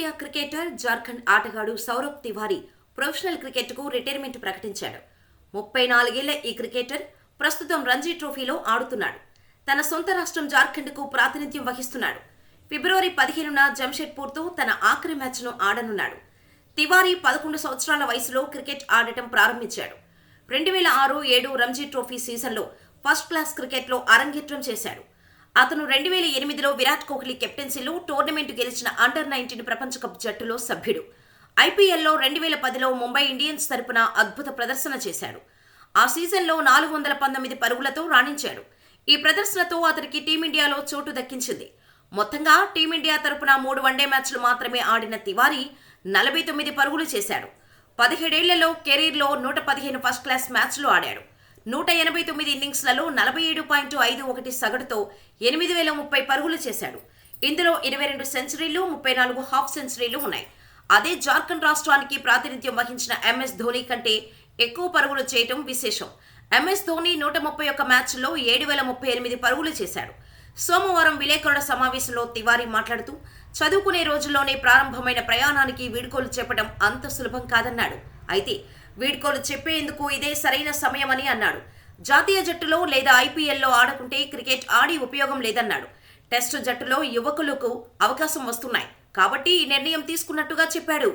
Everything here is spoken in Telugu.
టీమిండియా క్రికెటర్, జార్ఖండ్ ఆటగాడు సౌరవ్ తివారీ ప్రొఫెషనల్ క్రికెట్కు రిటైర్మెంట్ ప్రకటించాడు. 34 ఏళ్ల ఈ క్రికెటర్ ప్రస్తుతం రంజీ ట్రోఫీలో ఆడుతున్నాడు. తన సొంత రాష్ట్రం జార్ఖండ్కు ప్రాతినిధ్యం వహిస్తున్నాడు. ఫిబ్రవరి 15న జంషెడ్పూర్తో తన ఆఖరి మ్యాచ్ను ఆడనున్నాడు. తివారీ 11 సంవత్సరాల వయసులో క్రికెట్ ఆడటం ప్రారంభించాడు. 2006-7 రంజీ ట్రోఫీ సీజన్లో ఫస్ట్ క్లాస్ క్రికెట్లో అరంగేట్రం చేశాడు. అతను 2008లో విరాట్ కోహ్లీ కెప్టెన్సీలో టోర్నమెంట్ గెలిచిన అండర్-19 ప్రపంచ కప్ జట్టులో సభ్యుడు. ఐపీఎల్లో 2010లో ముంబై ఇండియన్స్ తరపున అద్భుత ప్రదర్శన చేశాడు. ఆ సీజన్లో 419 పరుగులతో రాణించాడు. ఈ ప్రదర్శనతో అతనికి టీమిండియాలో చోటు దక్కించింది. మొత్తంగా టీమిండియా తరపున 3 వన్డే మ్యాచ్లు మాత్రమే ఆడిన తివారీ 49 పరుగులు చేశాడు. 17 ఏళ్లలో కెరీర్లో 115 ఫస్ట్ క్లాస్ మ్యాచ్లు ఆడాడు. 189 ఇన్నింగ్స్లలో 47.51 సగటుతో 8,030 పరుగులు చేశాడు. ఇందులో 22 సెంచరీలు, 34 హాఫ్ సెంచరీలు ఉన్నాయి. అదే జార్ఖండ్ రాష్ట్రానికి ప్రాతినిధ్యం వహించిన ఎంఎస్ ధోని కంటే ఎక్కువ పరుగులు చేయటం విశేషం. ఎంఎస్ ధోని 131 మ్యాచ్ల్లో 7,038 పరుగులు చేశాడు. సోమవారం విలేకరుల సమావేశంలో తివారీ మాట్లాడుతూ, చదువుకునే రోజుల్లోనే ప్రారంభమైన ప్రయాణానికి వీడ్కోలు చెప్పడం అంత సులభం కాదన్నాడు. అయితే వీడ్కోలు చెప్పేందుకు ఇదే సరైన సమయమని అన్నాడు. జాతీయ జట్టులో లేదా ఐపీఎల్లో ఆడకుంటే క్రికెట్ ఆడి ఉపయోగం లేదన్నాడు. టెస్టు జట్టులో యువకులకు అవకాశం వస్తున్నాయి కాబట్టి ఈ నిర్ణయం తీసుకున్నట్టుగా చెప్పాడు.